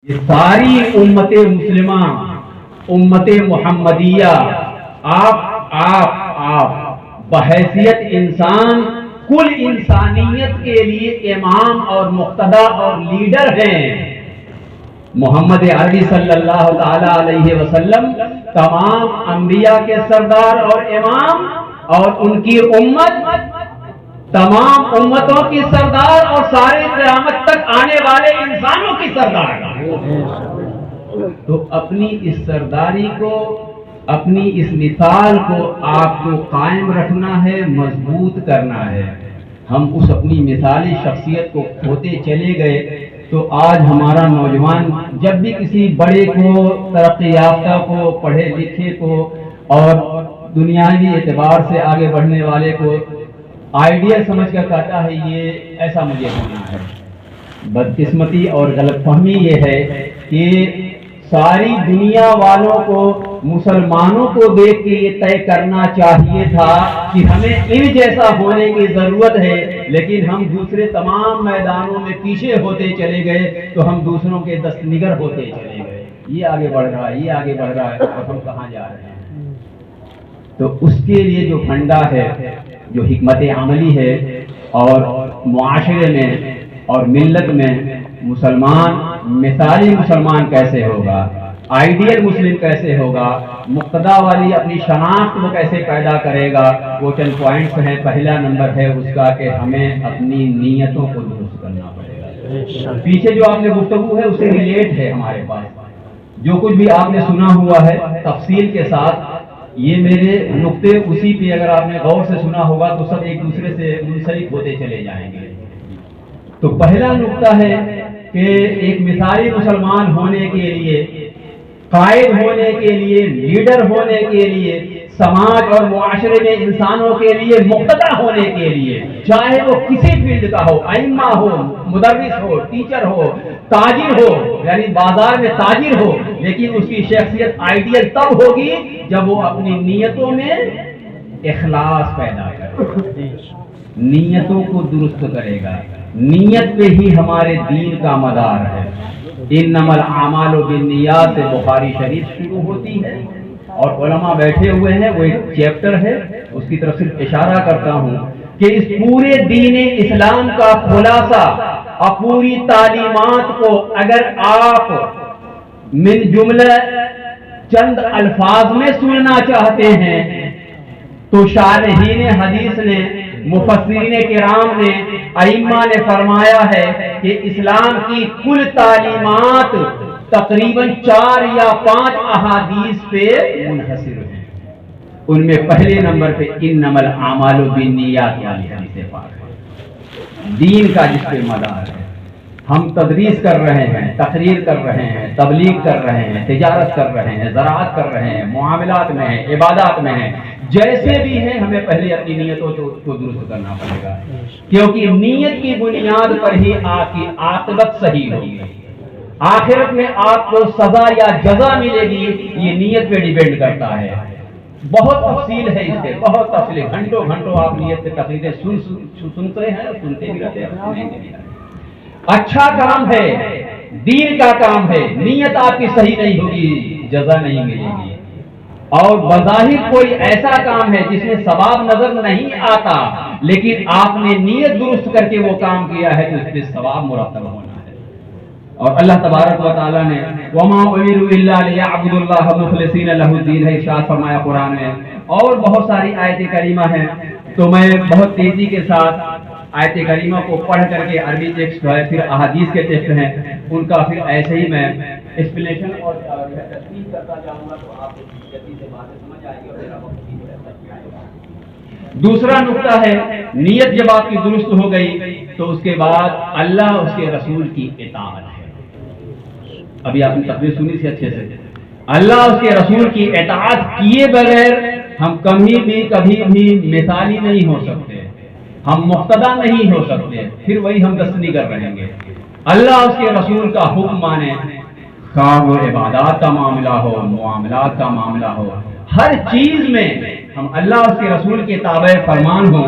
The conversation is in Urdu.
یہ ساری امت مسلمہ امت محمدیہ آپ بحیثیت انسان کل انسانیت کے لیے امام اور مقتدی اور لیڈر ہیں۔ محمد عربی صلی اللہ تعالی علیہ وسلم تمام انبیاء کے سردار اور امام، اور ان کی امت تمام امتوں کی سردار اور سارے قیامت تک آنے والے انسانوں کی سردار۔ تو اپنی اس سرداری کو، اپنی اس مثال کو آپ کو قائم رکھنا ہے، مضبوط کرنا ہے۔ ہم اس اپنی مثالی شخصیت کو کھوتے چلے گئے تو آج ہمارا نوجوان جب بھی کسی بڑے کو، ترقی یافتہ کو، پڑھے لکھے کو اور دنیاوی اعتبار سے آگے بڑھنے والے کو آئیڈیل سمجھ کر کہتا ہے یہ ایسا مجھے ہونا ہے۔ بدقسمتی اور غلط فہمی یہ ہے کہ ساری دنیا والوں کو، مسلمانوں کو دیکھ کے یہ طے کرنا چاہیے تھا کہ ہمیں ان جیسا ہونے کی ضرورت ہے، لیکن ہم دوسرے تمام میدانوں میں پیچھے ہوتے چلے گئے تو ہم دوسروں کے دست نگر ہوتے چلے گئے۔ یہ آگے بڑھ رہا ہے، یہ آگے بڑھ رہا ہے، اور ہم کہاں جا رہے ہیں؟ تو اس کے لیے جو پھنڈا ہے، جو حکمت عملی ہے، اور معاشرے میں اور ملت میں مسلمان مثالی مسلمان کیسے ہوگا، آئیڈیل مسلم کیسے ہوگا، مقتدا والی اپنی شناخت وہ کیسے پیدا کرے گا، وہ چند پوائنٹس ہیں۔ پہلا نمبر ہے اس کا کہ ہمیں اپنی نیتوں کو درست کرنا پڑے گا۔ پیچھے جو آپ نے گفتگو ہے اسے ریلیٹ ہے ہمارے پاس، جو کچھ بھی آپ نے سنا ہوا ہے تفصیل کے ساتھ، یہ میرے نقطے اسی پہ اگر آپ نے غور سے سنا ہوگا تو سب ایک دوسرے سے منسلک ہوتے چلے جائیں گے۔ تو پہلا نقطہ ہے کہ ایک مثالی مسلمان ہونے کے لیے، قائد ہونے کے لیے، لیڈر ہونے کے لیے، سماج اور معاشرے میں انسانوں کے لیے مقتدی ہونے کے لیے، چاہے وہ کسی فیلڈ کا ہو، ائمہ ہو، مدرس ہو، ٹیچر ہو، تاجر ہو، یعنی بازار میں تاجر ہو، لیکن اس کی شخصیت آئیڈیل تب ہوگی جب وہ اپنی نیتوں میں اخلاص پیدا کرے، نیتوں کو درست کرے گا۔ نیت پہ ہی ہمارے دین کا مدار ہے۔ انما الاعمال بالنیات سے بخاری شریف شروع ہوتی ہے، اور علماء بیٹھے ہوئے ہیں، وہ ایک چیپٹر ہے، اس کی طرف صرف اشارہ کرتا ہوں کہ اس پورے دین اسلام کا خلاصہ اور پوری تعلیمات کو اگر آپ من جملہ چند الفاظ میں سننا چاہتے ہیں تو شارحین حدیث نے، مفسرین کرام نے، ائمہ نے فرمایا ہے کہ اسلام کی کل تعلیمات تقریباً 4 یا 5 احادیث پہ منحصر ہیں۔ ان میں پہلے نمبر پہ انما الاعمال بالنیات والی حدیث پاک ہے، دین کا جس پہ مدار ہے۔ ہم تدریس کر رہے ہیں، تقریر کر رہے ہیں، تبلیغ کر رہے ہیں، تجارت کر رہے ہیں، زراعت کر رہے ہیں، معاملات میں ہیں، عبادات میں ہیں، جیسے بھی ہیں، ہمیں پہلے اپنی نیتوں کو درست کرنا پڑے گا، کیونکہ نیت کی بنیاد پر ہی آپ کی عاقبت صحیح ہوگی۔ آخرت میں آپ کو سزا یا جزا ملے گی، یہ نیت پہ ڈیپینڈ کرتا ہے۔ بہت تفصیل ہے اس سے، بہت تفصیل، گھنٹوں گھنٹوں آپ نیت سے تقریریں سنتے ہیں، سنتے بھی رہتے ہیں۔ اچھا کام ہے، دین کا کام ہے، نیت آپ کی صحیح نہیں ہوگی، جزا نہیں ملے گی۔ اور بظاہر کوئی ایسا کام ہے جس میں ثواب نظر نہیں آتا، لیکن آپ نے نیت درست کر کے وہ کام کیا ہے تو اس پہ ثواب مرتب ہونا ہے۔ اور اللہ تبارک و تعالیٰ نے وَمَا أُمِرُوا إِلَّا لِيَعْبُدُوا اللَّهَ مُخْلِصِينَ لَهُ الدِّينَ ارشاد فرمایا قرآن میں، اور بہت ساری آیت کریمہ ہیں، تو میں بہت تیزی کے ساتھ آیت کریمہ کو پڑھ کر کے عربی ٹیکسٹ ہے، پھر احادیث کے ٹیکسٹ ہیں، ان کا پھر ایسے ہی میں ایکسپلینیشن اور تفصیل کرتا جاؤں گا تو آپ کو جلدی سے باتیں سمجھ آئے گی اور میرا وقت بھی آئے گا۔ دوسرا نقطہ ہے، نیت جب آپ کی درست ہو گئی تو اس کے بعد اللہ اس کے رسول کی اطاعت ہے۔ ابھی آپ نے تقریر سنی تھی اچھے سے، اللہ اس کے رسول کی اطاعت کیے بغیر ہم کبھی بھی مثالی نہیں ہو سکتے، ہم مقتدی نہیں ہو سکتے، پھر وہی ہم دست نگر رہیں گے۔ اللہ اس کے رسول کا حکم مانے، خواہ وہ عبادات کا معاملہ ہو، معاملات کا معاملہ ہو، ہر چیز میں ہم اللہ اس کے رسول کے تابع فرمان ہوں